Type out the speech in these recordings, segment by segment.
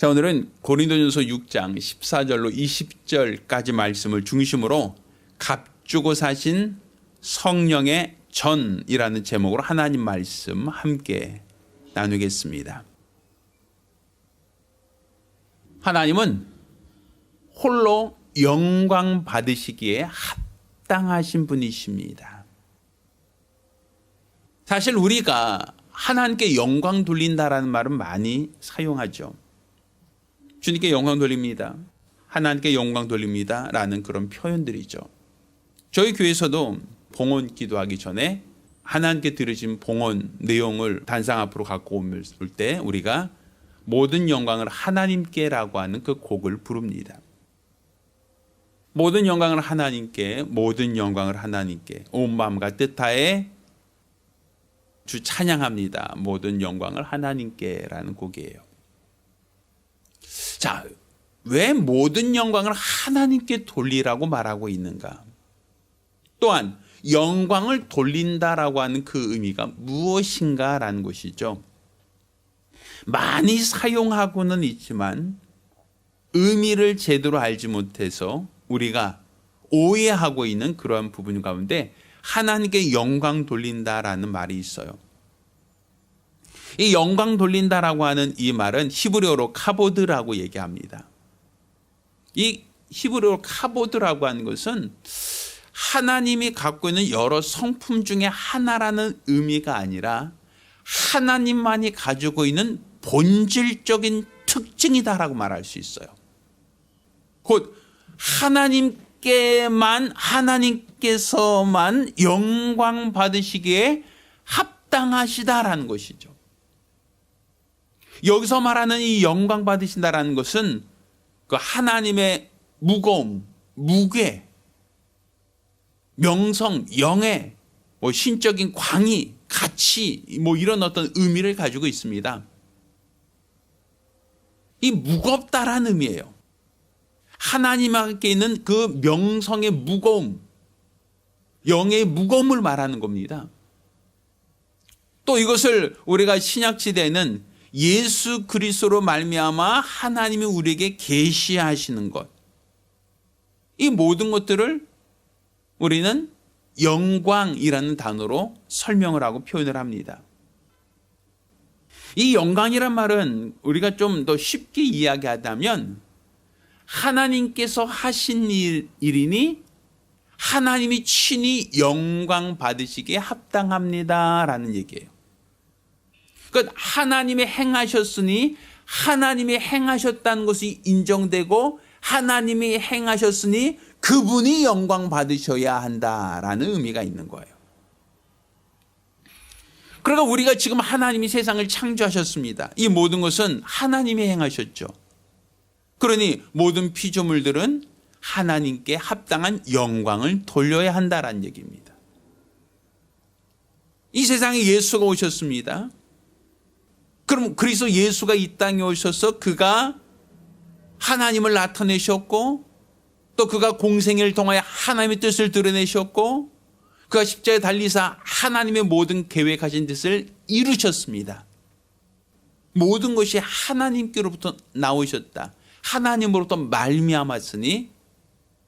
자, 오늘은 고린도전서 6장 14절로 20절까지 말씀을 중심으로 값주고 사신 성령의 전이라는 제목으로 하나님 말씀 함께 나누겠습니다. 하나님은 홀로 영광 받으시기에 합당하신 분이십니다. 사실 우리가 하나님께 영광 돌린다라는 말은 많이 사용하죠. 주님께 영광 돌립니다. 하나님께 영광 돌립니다. 라는 그런 표현들이죠. 저희 교회에서도 봉헌 기도하기 전에 하나님께 드려진 봉헌 내용을 단상 앞으로 갖고 올 때 우리가 모든 영광을 하나님께라고 하는 그 곡을 부릅니다. 모든 영광을 하나님께, 모든 영광을 하나님께, 온 마음과 뜻하에 주 찬양합니다. 모든 영광을 하나님께라는 곡이에요. 자, 왜 모든 영광을 하나님께 돌리라고 말하고 있는가? 또한 영광을 돌린다라고 하는 그 의미가 무엇인가라는 것이죠. 많이 사용하고는 있지만 의미를 제대로 알지 못해서 우리가 오해하고 있는 그러한 부분 가운데 하나님께 영광 돌린다라는 말이 있어요. 이 영광 돌린다라고 하는 이 말은 히브리어로 카보드라고 얘기합니다. 이 히브리어로 카보드라고 하는 것은 하나님이 갖고 있는 여러 성품 중에 하나라는 의미가 아니라 하나님만이 가지고 있는 본질적인 특징이다라고 말할 수 있어요. 곧 하나님께서만 영광 받으시기에 합당하시다라는 것이죠. 여기서 말하는 이 영광 받으신다라는 것은 그 하나님의 무거움, 무게, 명성, 영예, 신적인 광의, 가치, 이런 어떤 의미를 가지고 있습니다. 이 무겁다라는 의미예요. 하나님께 있는 그 명성의 무거움, 영의 무거움을 말하는 겁니다. 또 이것을 우리가 신약시대에는 예수 그리스도로 말미암아 하나님이 우리에게 계시하시는 것, 이 모든 것들을 우리는 영광이라는 단어로 설명을 하고 표현을 합니다. 이 영광이란 말은 우리가 좀 더 쉽게 이야기하자면 하나님께서 하신 일이니 하나님이 친히 영광 받으시기에 합당합니다라는 얘기예요. 그러니까 하나님이 행하셨으니 하나님이 행하셨다는 것이 인정되고 하나님이 행하셨으니 그분이 영광 받으셔야 한다라는 의미가 있는 거예요. 그러니까 우리가 지금 하나님이 세상을 창조하셨습니다. 이 모든 것은 하나님이 행하셨죠. 그러니 모든 피조물들은 하나님께 합당한 영광을 돌려야 한다라는 얘기입니다. 이 세상에 예수가 오셨습니다. 그럼 그리스도 예수가 이 땅에 오셔서 그가 하나님을 나타내셨고 또 그가 공생애를 통하여 하나님의 뜻을 드러내셨고 그가 십자가에 달리사 하나님의 모든 계획하신 뜻을 이루셨습니다. 모든 것이 하나님께로부터 나오셨다. 하나님으로부터 말미암았으니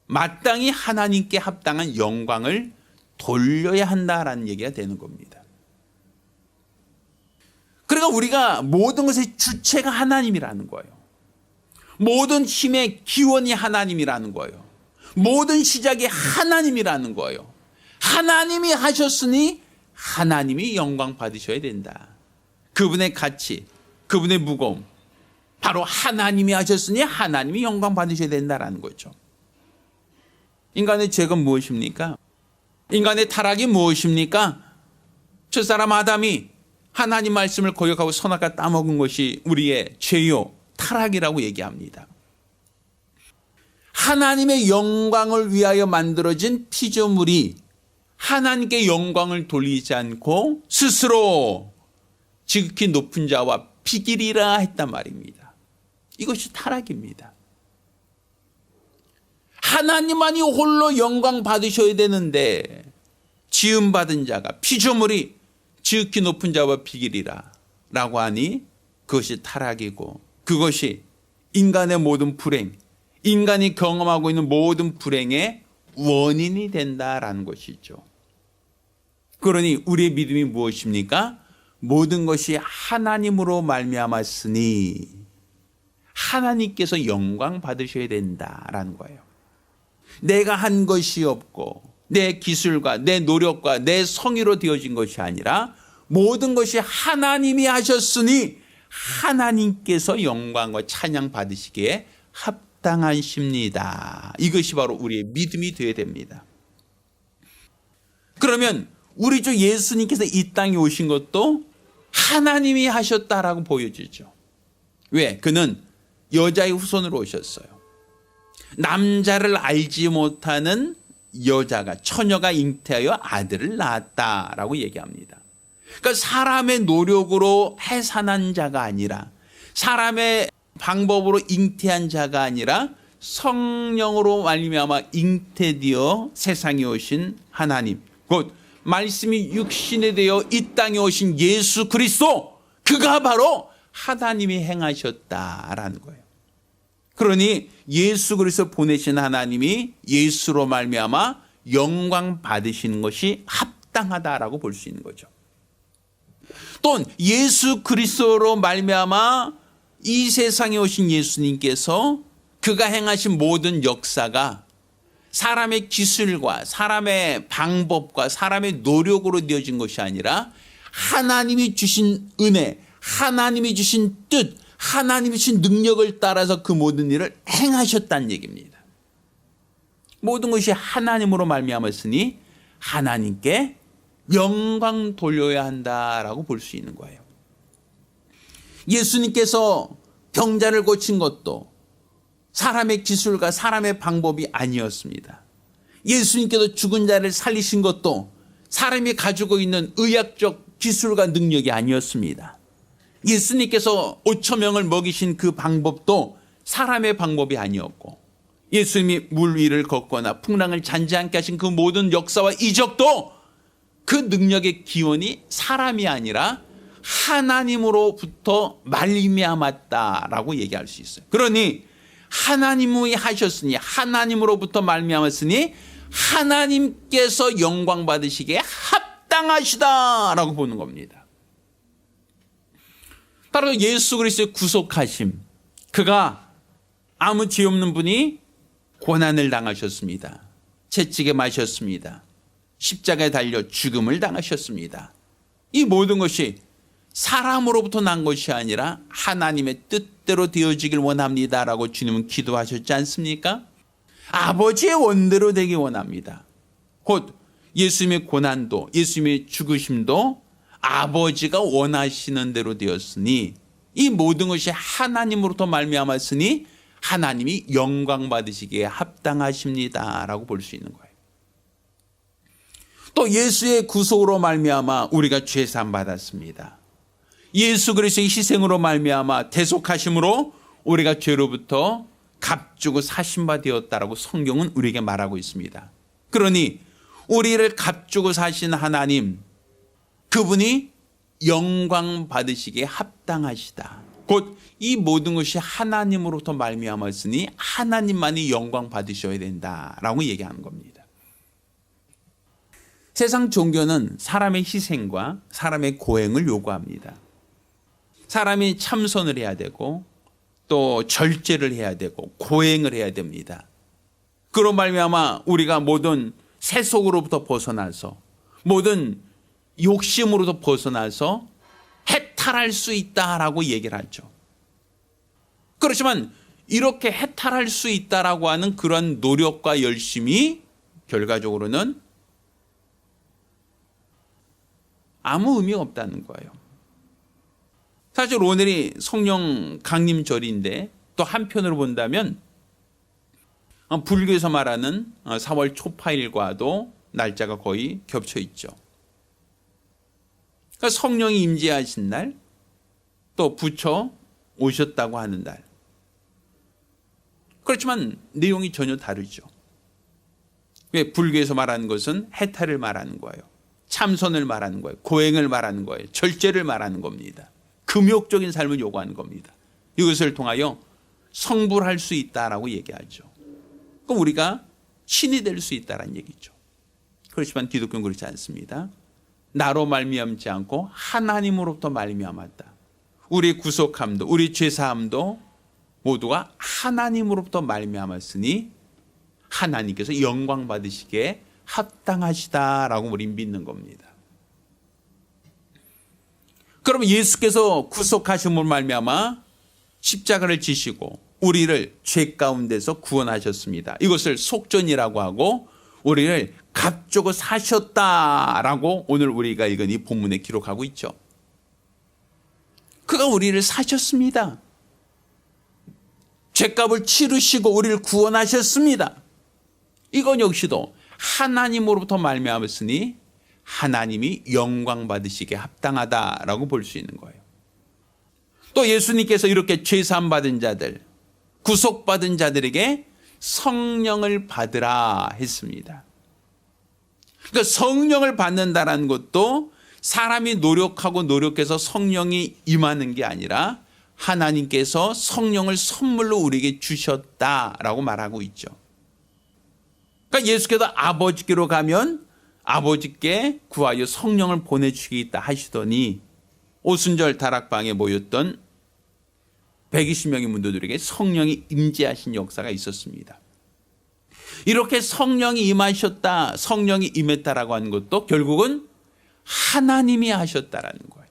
마땅히 하나님께 합당한 영광을 돌려야 한다라는 얘기가 되는 겁니다. 그러니까 우리가 모든 것의 주체가 하나님이라는 거예요. 모든 힘의 기원이 하나님이라는 거예요. 모든 시작이 하나님이라는 거예요. 하나님이 하셨으니 하나님이 영광 받으셔야 된다. 그분의 가치, 그분의 무거움, 바로 하나님이 하셨으니 하나님이 영광 받으셔야 된다라는 거죠. 인간의 죄가 무엇입니까? 인간의 타락이 무엇입니까? 첫사람 아담이 하나님 말씀을 거역하고 선악과 따먹은 것이 우리의 죄요, 타락이라고 얘기합니다. 하나님의 영광을 위하여 만들어진 피조물이 하나님께 영광을 돌리지 않고 스스로 지극히 높은 자와 비기리라 했단 말입니다. 이것이 타락입니다. 하나님만이 홀로 영광 받으셔야 되는데 지음받은 자가 피조물이 지극히 높은 자와 비기리라 라고 하니 그것이 타락이고 그것이 인간의 모든 불행, 인간이 경험하고 있는 모든 불행의 원인이 된다라는 것이죠. 그러니 우리의 믿음이 무엇입니까? 모든 것이 하나님으로 말미암았으니 하나님께서 영광 받으셔야 된다라는 거예요. 내가 한 것이 없고 내 기술과 내 노력과 내 성의로 되어진 것이 아니라 모든 것이 하나님이 하셨으니 하나님께서 영광과 찬양 받으시기에 합당하십니다. 이것이 바로 우리의 믿음이 되어야 됩니다. 그러면 우리 주 예수님께서 이 땅에 오신 것도 하나님이 하셨다라고 보여지죠. 왜? 그는 여자의 후손으로 오셨어요. 남자를 알지 못하는 여자가, 처녀가 잉태하여 아들을 낳았다라고 얘기합니다. 그러니까 사람의 노력으로 해산한 자가 아니라, 사람의 방법으로 잉태한 자가 아니라 성령으로 말미암아 잉태되어 세상에 오신 하나님, 곧 말씀이 육신이 되어 이 땅에 오신 예수 그리스도, 그가 바로 하나님이 행하셨다라는 거예요. 그러니 예수 그리스도 보내신 하나님이 예수로 말미암아 영광 받으시는 것이 합당하다라고 볼 수 있는 거죠. 또 예수 그리스도로 말미암아 이 세상에 오신 예수님께서 그가 행하신 모든 역사가 사람의 기술과 사람의 방법과 사람의 노력으로 되어진 것이 아니라 하나님이 주신 은혜, 하나님이 주신 뜻, 하나님이 주신 능력을 따라서 그 모든 일을 행하셨다는 얘기입니다. 모든 것이 하나님으로 말미암았으니 하나님께 영광 돌려야 한다라고 볼 수 있는 거예요. 예수님께서 병자를 고친 것도 사람의 기술과 사람의 방법이 아니었습니다. 예수님께서 죽은 자를 살리신 것도 사람이 가지고 있는 의학적 기술과 능력이 아니었습니다. 예수님께서 5천 명을 먹이신 그 방법도 사람의 방법이 아니었고, 예수님이 물 위를 걷거나 풍랑을 잔지 않게 하신 그 모든 역사와 이적도 그 능력의 기원이 사람이 아니라 하나님으로부터 말미암았다라고 얘기할 수 있어요. 그러니 하나님이 하셨으니, 하나님으로부터 말미암았으니 하나님께서 영광 받으시기에 합당하시다라고 보는 겁니다. 따라서 예수 그리스도의 구속하심, 그가 아무 죄 없는 분이 고난을 당하셨습니다. 채찍에 맞으셨습니다. 십자가에 달려 죽음을 당하셨습니다. 이 모든 것이 사람으로부터 난 것이 아니라 하나님의 뜻대로 되어지길 원합니다라고 주님은 기도하셨지 않습니까? 아버지의 원대로 되기 원합니다. 곧 예수님의 고난도, 예수님의 죽으심도 아버지가 원하시는 대로 되었으니 이 모든 것이 하나님으로부터 말미암았으니 하나님이 영광 받으시기에 합당하십니다라고 볼 수 있는 거예요. 또 예수의 구속으로 말미암아 우리가 죄 사함 받았습니다. 예수 그리스도의 희생으로 말미암아 대속하심으로 우리가 죄로부터 값주고 사신 바 되었다라고 성경은 우리에게 말하고 있습니다. 그러니 우리를 값주고 사신 하나님, 그분이 영광 받으시기에 합당하시다. 곧 이 모든 것이 하나님으로부터 말미암았으니 하나님만이 영광 받으셔야 된다라고 얘기하는 겁니다. 세상 종교는 사람의 희생과 사람의 고행을 요구합니다. 사람이 참선을 해야 되고 또 절제를 해야 되고 고행을 해야 됩니다. 그로 말미암아 우리가 모든 세속으로부터 벗어나서 모든 욕심으로부터 벗어나서 해탈할 수 있다라고 얘기를 하죠. 그렇지만 이렇게 해탈할 수 있다라고 하는 그런 노력과 열심이 결과적으로는 아무 의미가 없다는 거예요. 사실 오늘이 성령 강림절인데 또 한편으로 본다면 불교에서 말하는 4월 초파일과도 날짜가 거의 겹쳐 있죠. 그러니까 성령이 임재하신 날, 또 부처 오셨다고 하는 날. 그렇지만 내용이 전혀 다르죠. 왜? 불교에서 말하는 것은 해탈을 말하는 거예요. 참선을 말하는 거예요. 고행을 말하는 거예요. 절제를 말하는 겁니다. 금욕적인 삶을 요구하는 겁니다. 이것을 통하여 성불할 수 있다라고 얘기하죠. 그럼 우리가 신이 될 수 있다라는 얘기죠. 그렇지만 기독교는 그렇지 않습니다. 나로 말미암지 않고 하나님으로부터 말미암았다. 우리 구속함도 우리 죄사함도 모두가 하나님으로부터 말미암았으니 하나님께서 영광 받으시기에 합당하시다라고 우리 믿는 겁니다. 그럼 예수께서 구속하심으로 말미암아 십자가를 지시고 우리를 죄 가운데서 구원하셨습니다. 이것을 속전이라고 하고 우리를 값주고 사셨다라고 오늘 우리가 읽은 이 본문에 기록하고 있죠. 그가 우리를 사셨습니다. 죄값을 치르시고 우리를 구원하셨습니다. 이건 역시도 하나님으로부터 말미암았으니 하나님이 영광 받으시기에 합당하다라고 볼 수 있는 거예요. 또 예수님께서 이렇게 죄사함 받은 자들, 구속받은 자들에게 성령을 받으라 했습니다. 그러니까 성령을 받는다라는 것도 사람이 노력해서 성령이 임하는 게 아니라 하나님께서 성령을 선물로 우리에게 주셨다라고 말하고 있죠. 그러니까 예수께서 아버지께로 가면 아버지께 구하여 성령을 보내주시겠다 하시더니 오순절 다락방에 모였던 120명의 문도들에게 성령이 임재하신 역사가 있었습니다. 이렇게 성령이 임하셨다, 성령이 임했다라고 하는 것도 결국은 하나님이 하셨다라는 거예요.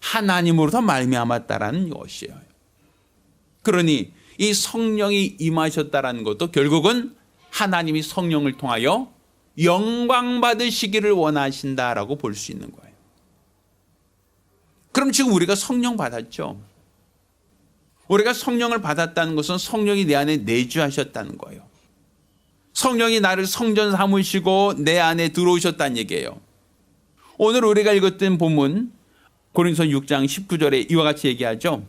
하나님으로부터 말미암았다라는 것이에요. 그러니 이 성령이 임하셨다라는 것도 결국은 하나님이 성령을 통하여 영광 받으시기를 원하신다라고 볼 수 있는 거예요. 그럼 지금 우리가 성령 받았죠. 우리가 성령을 받았다는 것은 성령이 내 안에 내주하셨다는 거예요. 성령이 나를 성전 삼으시고 내 안에 들어오셨다는 얘기예요. 오늘 우리가 읽었던 본문 고린도서 6장 19절에 이와 같이 얘기하죠.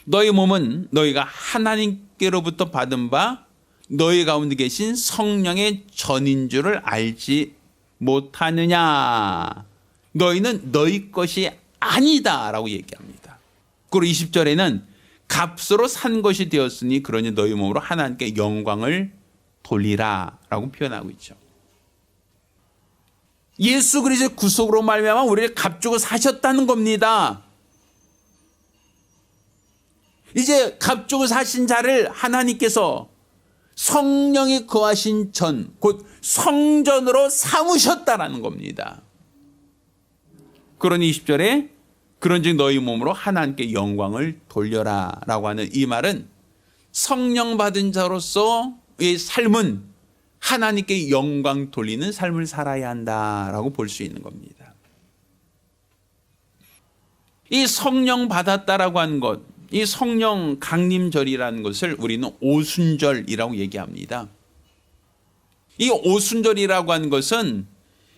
너희 몸은 너희가 하나님께로부터 받은 바 너희 가운데 계신 성령의 전인 줄을 알지 못하느냐. 너희는 너희 것이 아니다라고 얘기합니다. 그리고 20절에는 값으로 산 것이 되었으니 그러니 너희 몸으로 하나님께 영광을 돌리라라고 표현하고 있죠. 예수 그리스도의 구속으로 말미암아 우리를 값주고 사셨다는 겁니다. 이제 값주고 사신 자를 하나님께서 성령이 거하신 전, 곧 성전으로 삼으셨다라는 겁니다. 그러니 20절에 그런즉 너희 몸으로 하나님께 영광을 돌려라 라고 하는 이 말은 성령 받은 자로서의 삶은 하나님께 영광 돌리는 삶을 살아야 한다라고 볼 수 있는 겁니다. 이 성령 받았다라고 하는 것, 이 성령 강림절이라는 것을 우리는 오순절이라고 얘기합니다. 이 오순절이라고 하는 것은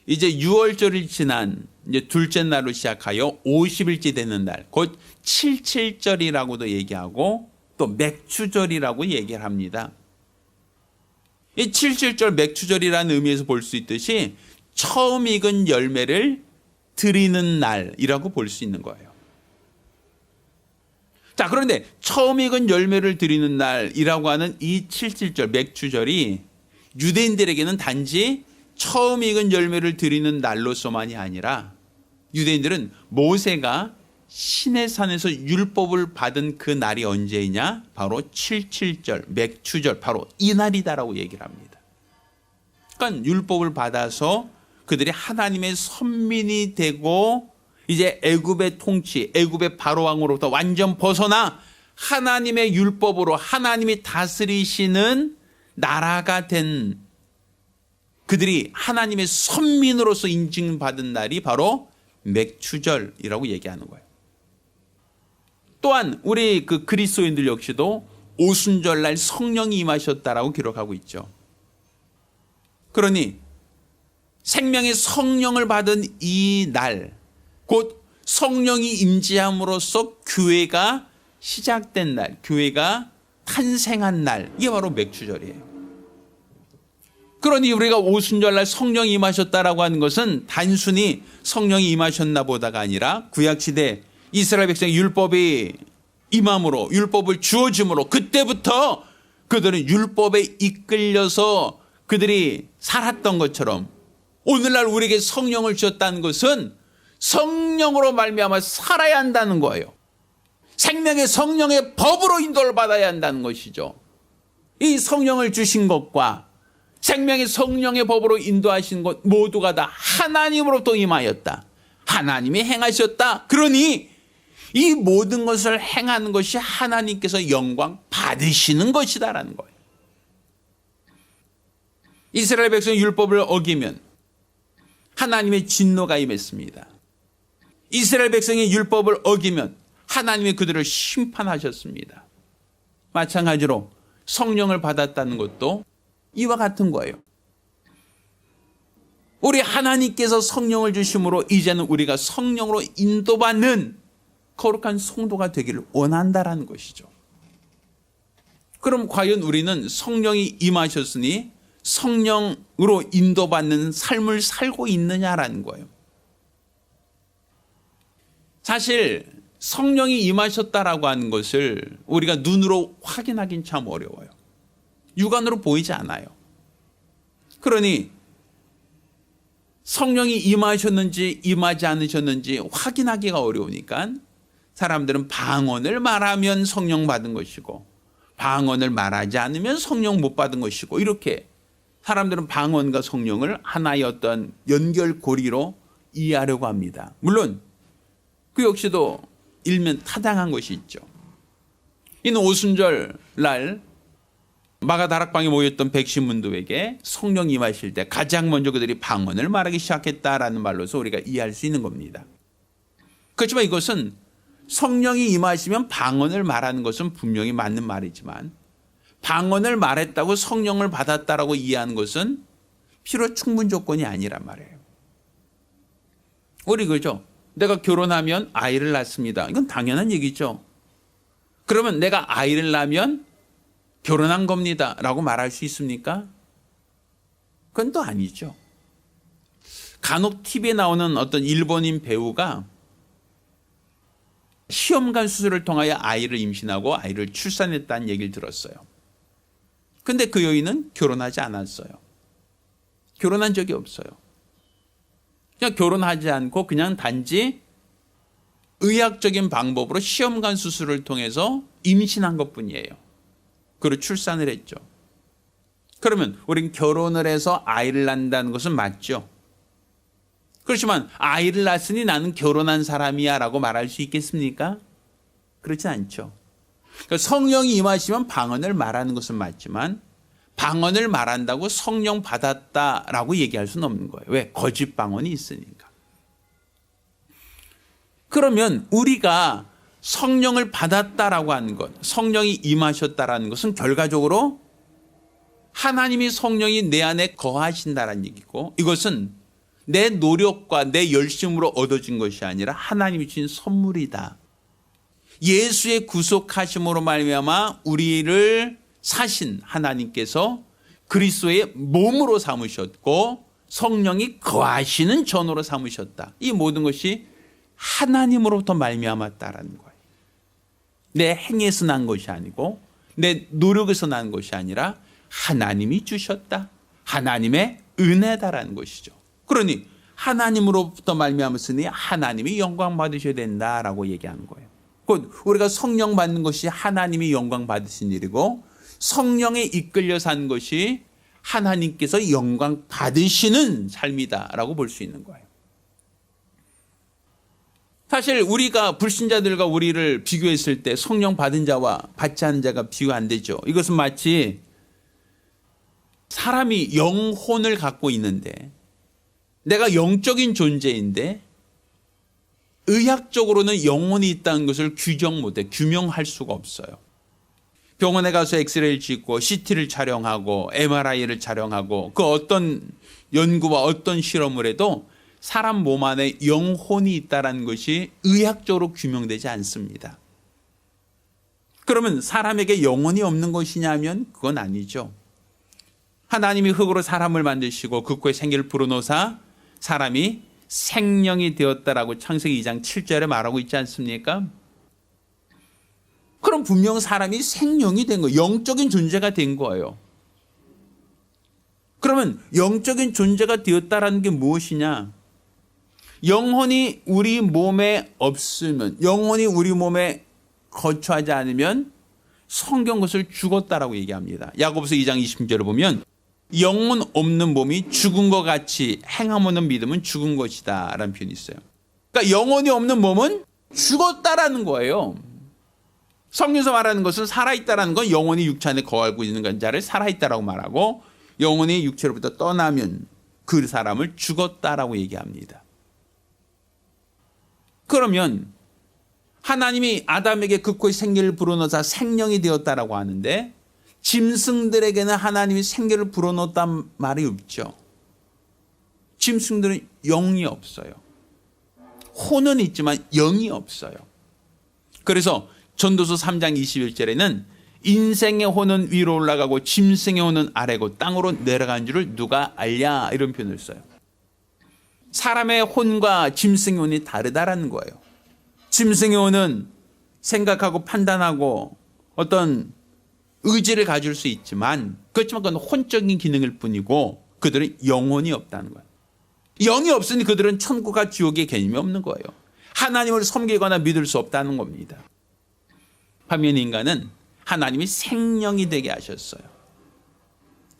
이제 6월절이 지난 이제 둘째 날로 시작하여 50일째 되는 날, 곧 칠칠절이라고도 얘기하고 또 맥추절이라고 얘기를 합니다. 이 칠칠절 맥추절이라는 의미에서 볼 수 있듯이 처음 익은 열매를 드리는 날이라고 볼 수 있는 거예요. 자, 그런데 처음 익은 열매를 드리는 날이라고 하는 이 칠칠절 맥추절이 유대인들에게는 단지 처음 익은 열매를 드리는 날로서만이 아니라 유대인들은 모세가 시내산에서 율법을 받은 그 날이 언제이냐? 바로 칠칠절, 맥추절, 바로 이 날이다라고 얘기를 합니다. 그러니까 율법을 받아서 그들이 하나님의 선민이 되고 이제 애굽의 통치, 애굽의 바로왕으로부터 완전 벗어나 하나님의 율법으로 하나님이 다스리시는 나라가 된 그들이 하나님의 선민으로서 인증받은 날이 바로 맥추절이라고 얘기하는 거예요. 또한 우리 그 그리스도인들 역시도 오순절날 성령이 임하셨다라고 기록하고 있죠. 그러니 생명의 성령을 받은 이 날, 곧 성령이 임재함으로써 교회가 시작된 날, 교회가 탄생한 날, 이게 바로 맥추절이에요. 그러니 우리가 오순절날 성령이 임하셨다라고 하는 것은 단순히 성령이 임하셨나 보다가 아니라 구약시대 이스라엘 백성의 율법이 임함으로 율법을 주어짐으로 그때부터 그들은 율법에 이끌려서 그들이 살았던 것처럼 오늘날 우리에게 성령을 주었다는 것은 성령으로 말미암아 살아야 한다는 거예요. 생명의 성령의 법으로 인도를 받아야 한다는 것이죠. 이 성령을 주신 것과 생명의 성령의 법으로 인도하신 것 모두가 다 하나님으로부터 임하였다. 하나님이 행하셨다. 그러니 이 모든 것을 행하는 것이 하나님께서 영광 받으시는 것이다라는 거예요. 이스라엘 백성이 율법을 어기면 하나님의 진노가 임했습니다. 이스라엘 백성이 율법을 어기면 하나님이 그들을 심판하셨습니다. 마찬가지로 성령을 받았다는 것도 이와 같은 거예요. 우리 하나님께서 성령을 주심으로 이제는 우리가 성령으로 인도받는 거룩한 성도가 되기를 원한다라는 것이죠. 그럼 과연 우리는 성령이 임하셨으니 성령으로 인도받는 삶을 살고 있느냐라는 거예요. 사실 성령이 임하셨다라고 하는 것을 우리가 눈으로 확인하기는 참 어려워요. 육안으로 보이지 않아요. 그러니 성령이 임하셨는지 임하지 않으셨는지 확인하기가 어려우니까 사람들은 방언을 말하면 성령 받은 것이고 방언을 말하지 않으면 성령 못 받은 것이고 이렇게 사람들은 방언과 성령을 하나의 어떤 연결고리로 이해하려고 합니다. 물론 그 역시도 일면 타당한 것이 있죠. 이는 오순절 날 마가다락방에 모였던 백신문도에게 성령이 임하실 때 가장 먼저 그들이 방언을 말하기 시작했다라는 말로서 우리가 이해할 수 있는 겁니다. 그렇지만 이것은 성령이 임하시면 방언을 말하는 것은 분명히 맞는 말이지만 방언을 말했다고 성령을 받았다라고 이해하는 것은 필요 충분 조건이 아니란 말이에요. 우리 그죠? 내가 결혼하면 아이를 낳습니다. 이건 당연한 얘기죠. 그러면 내가 아이를 낳으면 결혼한 겁니다 라고 말할 수 있습니까? 그건 또 아니죠. 간혹 TV에 나오는 어떤 일본인 배우가 시험관 수술을 통하여 아이를 임신하고 아이를 출산했다는 얘기를 들었어요. 근데 그 여인은 결혼하지 않았어요. 결혼한 적이 없어요. 그냥 결혼하지 않고 그냥 단지 의학적인 방법으로 시험관 수술을 통해서 임신한 것뿐이에요. 그리고 출산을 했죠. 그러면 우린 결혼을 해서 아이를 낳는다는 것은 맞죠. 그렇지만 아이를 낳았으니 나는 결혼한 사람이야 라고 말할 수 있겠습니까? 그렇지 않죠. 그러니까 성령이 임하시면 방언을 말하는 것은 맞지만 방언을 말한다고 성령 받았다라고 얘기할 수는 없는 거예요. 왜? 거짓 방언이 있으니까. 그러면 우리가 성령을 받았다라고 하는 것, 성령이 임하셨다라는 것은 결과적으로 하나님이 성령이 내 안에 거하신다라는 얘기고 이것은 내 노력과 내 열심으로 얻어진 것이 아니라 하나님이 주신 선물이다. 예수의 구속하심으로 말미암아 우리를 사신 하나님께서 그리스도의 몸으로 삼으셨고 성령이 거하시는 전으로 삼으셨다. 이 모든 것이 하나님으로부터 말미암았다라는 거예요. 내 행에서 난 것이 아니고 내 노력에서 난 것이 아니라 하나님이 주셨다. 하나님의 은혜다라는 것이죠. 그러니 하나님으로부터 말미암았으니 하나님이 영광 받으셔야 된다라고 얘기하는 거예요. 곧 우리가 성령 받는 것이 하나님이 영광 받으신 일이고 성령에 이끌려 산 것이 하나님께서 영광 받으시는 삶이다라고 볼 수 있는 거예요. 사실 우리가 불신자들과 우리를 비교했을 때 성령 받은 자와 받지 않은 자가 비교 안 되죠. 이것은 마치 사람이 영혼을 갖고 있는데 내가 영적인 존재인데 의학적으로는 영혼이 있다는 것을 규정 못해, 규명할 수가 없어요. 병원에 가서 엑스레이를 찍고 CT를 촬영하고 MRI를 촬영하고 그 어떤 연구와 어떤 실험을 해도 사람 몸 안에 영혼이 있다는 것이 의학적으로 규명되지 않습니다. 그러면 사람에게 영혼이 없는 것이냐면 그건 아니죠. 하나님이 흙으로 사람을 만드시고 그 코에 생기를 불어넣으사 사람이 생명이 되었다라고 창세기 2장 7절에 말하고 있지 않습니까? 그럼 분명 사람이 생명이 된 거예요. 영적인 존재가 된 거예요. 그러면 영적인 존재가 되었다라는 게 무엇이냐? 영혼이 우리 몸에 없으면, 영혼이 우리 몸에 거처하지 않으면 성경 그것을 죽었다라고 얘기합니다. 야고보서 2장 20절을 보면 영혼 없는 몸이 죽은 것 같이 행함 없는 믿음은 죽은 것이다 라는 표현이 있어요. 그러니까 영혼이 없는 몸은 죽었다라는 거예요. 성경에서 말하는 것은 살아있다라는 건 영혼이 육체 안에 거하고 있는 자를 살아있다라고 말하고, 영혼이 육체로부터 떠나면 그 사람을 죽었다라고 얘기합니다. 그러면 하나님이 아담에게 극호의 생기를 불어넣어서 생명이 되었다라고 하는데, 짐승들에게는 하나님이 생기를 불어넣었단 말이 없죠. 짐승들은 영이 없어요. 혼은 있지만 영이 없어요. 그래서 전도서 3장 21절에는 인생의 혼은 위로 올라가고 짐승의 혼은 아래고 땅으로 내려간 줄을 누가 알랴, 이런 표현을 써요. 사람의 혼과 짐승의 혼이 다르다라는 거예요. 짐승의 혼은 생각하고 판단하고 어떤 의지를 가질 수 있지만, 그렇지만 그건 혼적인 기능일 뿐이고 그들은 영혼이 없다는 거예요. 영이 없으니 그들은 천국과 지옥의 개념이 없는 거예요. 하나님을 섬기거나 믿을 수 없다는 겁니다. 반면 인간은 하나님이 생명이 되게 하셨어요.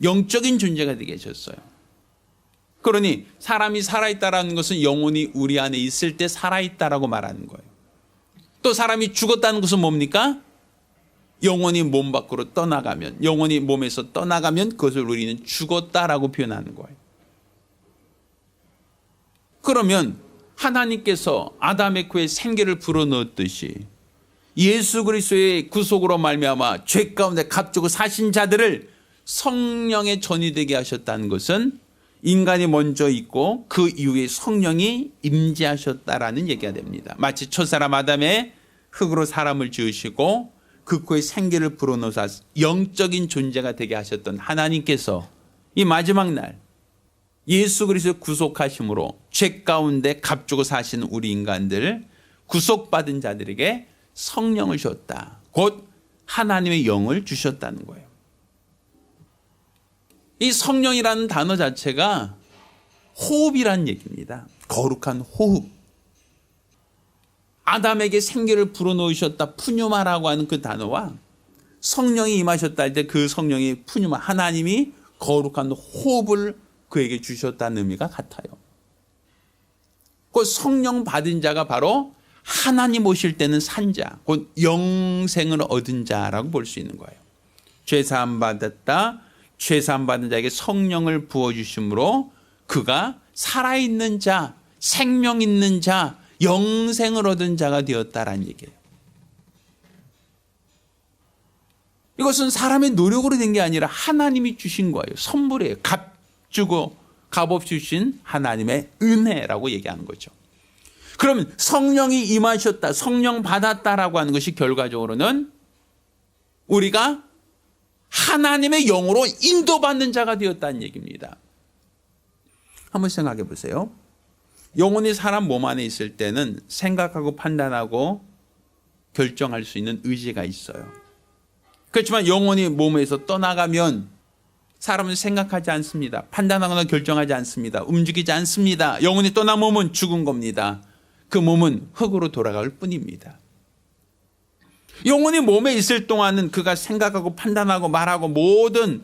영적인 존재가 되게 하셨어요. 그러니 사람이 살아있다라는 것은 영혼이 우리 안에 있을 때 살아있다라고 말하는 거예요. 또 사람이 죽었다는 것은 뭡니까? 영혼이 몸 밖으로 떠나가면, 영혼이 몸에서 떠나가면 그것을 우리는 죽었다라고 표현하는 거예요. 그러면 하나님께서 아담의 코에 생기를 불어넣었듯이 예수 그리스도의 구속으로 말미암아 죄 가운데 값주고 사신 자들을 성령의 전이 되게 하셨다는 것은 인간이 먼저 있고 그 이후에 성령이 임재하셨다라는 얘기가 됩니다. 마치 첫사람 아담의 흙으로 사람을 지으시고 그 코에 생기를 불어넣어서 영적인 존재가 되게 하셨던 하나님께서 이 마지막 날 예수 그리스도 구속하심으로 죄 가운데 값주고 사신 우리 인간들, 구속받은 자들에게 성령을 주셨다. 곧 하나님의 영을 주셨다는 거예요. 이 성령이라는 단어 자체가 호흡이라는 얘기입니다. 거룩한 호흡. 아담에게 생기를 불어넣으셨다, 푸뉴마라고 하는 그 단어와 성령이 임하셨다 할 때 그 성령이 푸뉴마, 하나님이 거룩한 호흡을 그에게 주셨다는 의미가 같아요. 그 성령 받은 자가 바로 하나님 오실 때는 산 자, 곧 영생을 얻은 자라고 볼 수 있는 거예요. 죄사함 받았다. 죄사함 받은 자에게 성령을 부어주심으로 그가 살아있는 자, 생명 있는 자, 영생을 얻은 자가 되었다라는 얘기예요. 이것은 사람의 노력으로 된 게 아니라 하나님이 주신 거예요. 선물이에요. 값주고 값없이 주신 하나님의 은혜라고 얘기하는 거죠. 그러면 성령이 임하셨다, 성령 받았다라고 하는 것이 결과적으로는 우리가 하나님의 영으로 인도받는 자가 되었다는 얘기입니다. 한번 생각해 보세요. 영혼이 사람 몸 안에 있을 때는 생각하고 판단하고 결정할 수 있는 의지가 있어요. 그렇지만 영혼이 몸에서 떠나가면 사람은 생각하지 않습니다. 판단하거나 결정하지 않습니다. 움직이지 않습니다. 영혼이 떠난 몸은 죽은 겁니다. 그 몸은 흙으로 돌아갈 뿐입니다. 영혼이 몸에 있을 동안은 그가 생각하고 판단하고 말하고 모든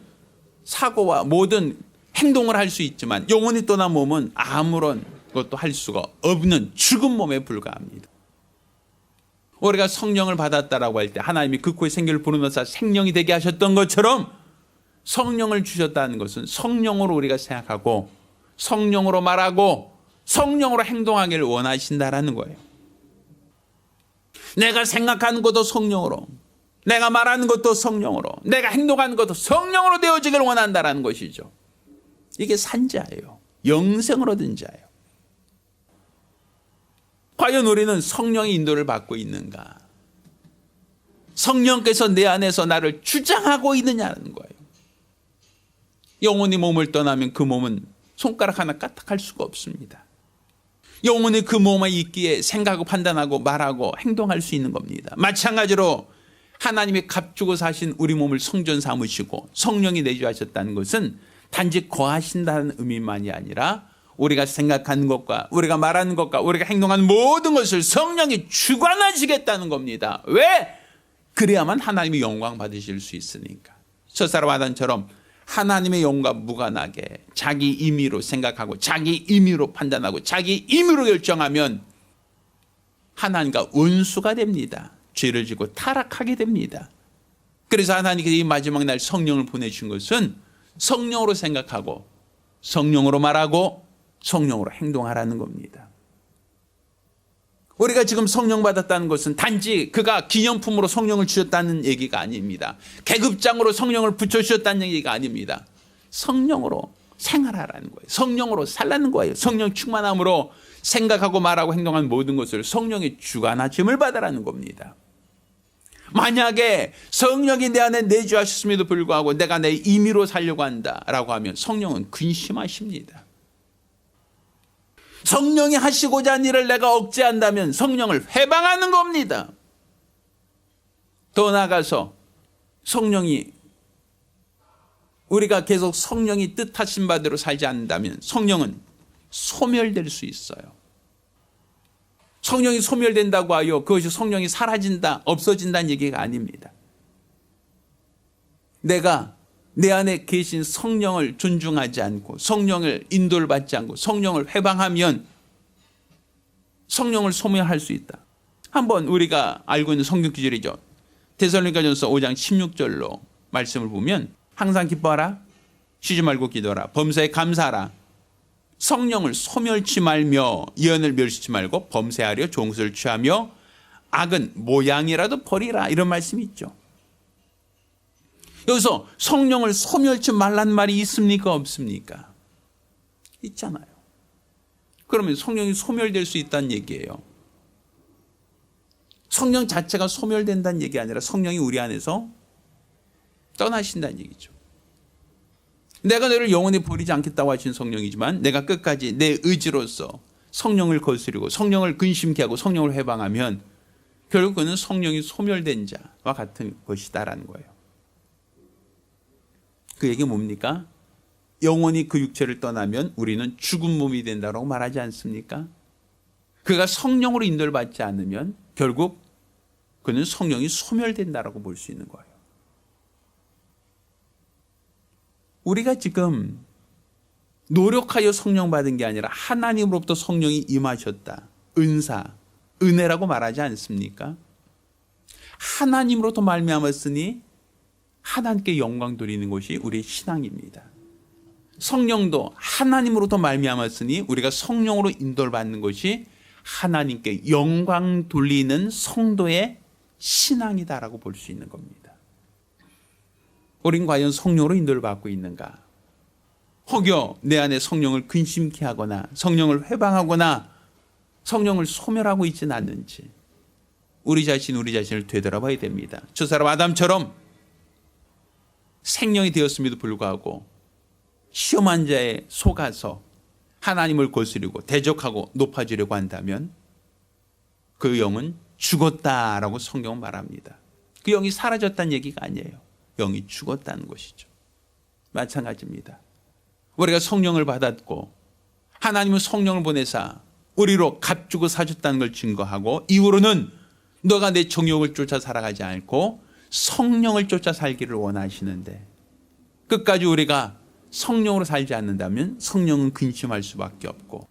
사고와 모든 행동을 할 수 있지만, 영혼이 떠난 몸은 아무런 것도 할 수가 없는 죽은 몸에 불과합니다. 우리가 성령을 받았다라고 할 때 하나님이 그 코에 생기를 불어넣어서 생명이 되게 하셨던 것처럼 성령을 주셨다는 것은 성령으로 우리가 생각하고 성령으로 말하고 성령으로 행동하기를 원하신다라는 거예요. 내가 생각하는 것도 성령으로, 내가 말하는 것도 성령으로, 내가 행동하는 것도 성령으로 되어지기를 원한다라는 것이죠. 이게 산자예요. 영생을 얻은 자예요. 과연 우리는 성령의 인도를 받고 있는가? 성령께서 내 안에서 나를 주장하고 있느냐는 거예요. 영혼이 몸을 떠나면 그 몸은 손가락 하나 까딱할 수가 없습니다. 영혼이 그 몸에 있기에 생각하고 판단하고 말하고 행동할 수 있는 겁니다. 마찬가지로 하나님이 값주고 사신 우리 몸을 성전 삼으시고 성령이 내주하셨다는 것은 단지 거하신다는 의미만이 아니라 우리가 생각하는 것과 우리가 말하는 것과 우리가 행동하는 모든 것을 성령이 주관하시겠다는 겁니다. 왜? 그래야만 하나님의 영광 받으실 수 있으니까. 첫사람 아담처럼 하나님의 영광 무관하게 자기 임의로 생각하고 자기 임의로 판단하고 자기 임의로 결정하면 하나님과 원수가 됩니다. 죄를 지고 타락하게 됩니다. 그래서 하나님께서 이 마지막 날 성령을 보내신 것은 성령으로 생각하고 성령으로 말하고 성령으로 행동하라는 겁니다. 우리가 지금 성령 받았다는 것은 단지 그가 기념품으로 성령을 주셨다는 얘기가 아닙니다. 계급장으로 성령을 붙여주셨다는 얘기가 아닙니다. 성령으로 생활하라는 거예요. 성령으로 살라는 거예요. 성령 충만함으로 생각하고 말하고 행동하는 모든 것을 성령의 주관하심을 받으라는 겁니다. 만약에 성령이 내 안에 내주하셨음에도 불구하고 내가 내 임의로 살려고 한다라고 하면 성령은 근심하십니다. 성령이 하시고자 한 일을 내가 억제한다면 성령을 회방하는 겁니다. 더 나아가서 성령이 우리가 계속 성령이 뜻하신 바대로 살지 않는다면 성령은 소멸될 수 있어요. 성령이 소멸된다고 하여 그것이 성령이 사라진다, 없어진다는 얘기가 아닙니다. 내가 내 안에 계신 성령을 존중하지 않고 성령을 인도를 받지 않고 성령을 회방하면 성령을 소멸할 수 있다. 한번 우리가 알고 있는 성경 구절이죠. 데살로니가전서 5장 16절로 말씀을 보면 항상 기뻐하라, 쉬지 말고 기도하라, 범사에 감사하라, 성령을 소멸치 말며 예언을 멸시치 말고 범세하려 종수를 취하며 악은 모양이라도 버리라, 이런 말씀이 있죠. 여기서 성령을 소멸치 말란 말이 있습니까 없습니까? 있잖아요. 그러면 성령이 소멸될 수 있다는 얘기예요. 성령 자체가 소멸된다는 얘기 아니라 성령이 우리 안에서 떠나신다는 얘기죠. 내가 너를 영원히 버리지 않겠다고 하신 성령이지만 내가 끝까지 내 의지로서 성령을 거스르고 성령을 근심케 하고 성령을 회방하면 결국 그는 성령이 소멸된 자와 같은 것이다라는 거예요. 그 얘기 뭡니까? 영원히 그 육체를 떠나면 우리는 죽은 몸이 된다고 말하지 않습니까? 그가 성령으로 인도를 받지 않으면 결국 그는 성령이 소멸된다라고 볼 수 있는 거예요. 우리가 지금 노력하여 성령 받은 게 아니라 하나님으로부터 성령이 임하셨다. 은사, 은혜라고 말하지 않습니까? 하나님으로부터 말미암았으니 하나님께 영광 돌리는 것이 우리의 신앙입니다. 성령도 하나님으로부터 말미암았으니 우리가 성령으로 인도를 받는 것이 하나님께 영광 돌리는 성도의 신앙이다라고 볼 수 있는 겁니다. 우린 과연 성령으로 인도를 받고 있는가? 혹여 내 안에 성령을 근심케 하거나 성령을 회방하거나 성령을 소멸하고 있지는 않는지 우리 자신을 되돌아봐야 됩니다. 저 사람 아담처럼 생명이 되었음에도 불구하고 시험한 자에 속아서 하나님을 거스르고 대적하고 높아지려고 한다면 그 영은 죽었다라고 성경은 말합니다. 그 영이 사라졌다는 얘기가 아니에요. 영이 죽었다는 것이죠. 마찬가지입니다. 우리가 성령을 받았고 하나님은 성령을 보내사 우리로 값주고 사줬다는 걸 증거하고 이후로는 너가 내 정욕을 쫓아 살아가지 않고 성령을 쫓아 살기를 원하시는데 끝까지 우리가 성령으로 살지 않는다면 성령은 근심할 수밖에 없고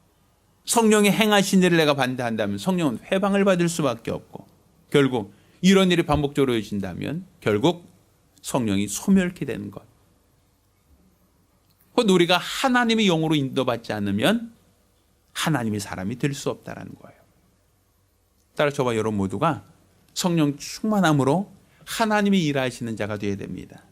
성령이 행하신 일을 내가 반대한다면 성령은 회방을 받을 수밖에 없고 결국 이런 일이 반복적으로 이어진다면 결국 성령이 소멸케 되는 것. 곧 우리가 하나님의 영으로 인도받지 않으면 하나님의 사람이 될 수 없다는 거예요. 따라 저와 여러분 모두가 성령 충만함으로 하나님이 일하시는 자가 되어야 됩니다.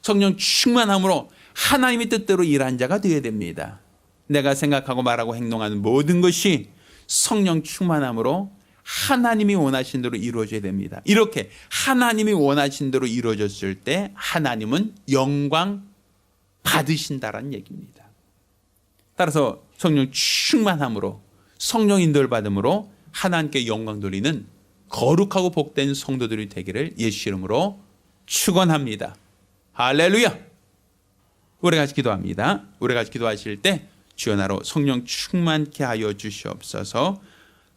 성령 충만함으로 하나님의 뜻대로 일하는 자가 되어야 됩니다. 내가 생각하고 말하고 행동하는 모든 것이 성령 충만함으로 하나님이 원하신 대로 이루어져야 됩니다. 이렇게 하나님이 원하신 대로 이루어졌을 때 하나님은 영광 받으신다라는 얘기입니다. 따라서 성령 충만함으로 성령 인도를 받음으로 하나님께 영광 돌리는 거룩하고 복된 성도들이 되기를 예수 이름으로 축원합니다. 할렐루야. 우리 같이 기도합니다. 우리 같이 기도하실 때 주여 나로 성령 충만케 하여 주시옵소서.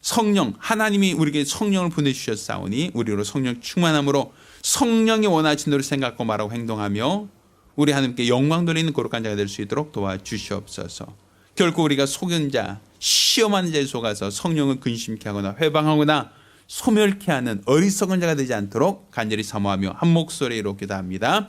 성령, 하나님이 우리에게 성령을 보내주셨사오니 우리로 성령 충만함으로 성령이 원하신 대로 생각하고 말하고 행동하며 우리 하나님께 영광 돌리는 거룩한 자가 될 수 있도록 도와주시옵소서. 결코 우리가 속은 자, 시험하는 자에 속아서 성령을 근심케 하거나 회방하거나 소멸케 하는 어리석은 자가 되지 않도록 간절히 사모하며 한 목소리로 기도합니다.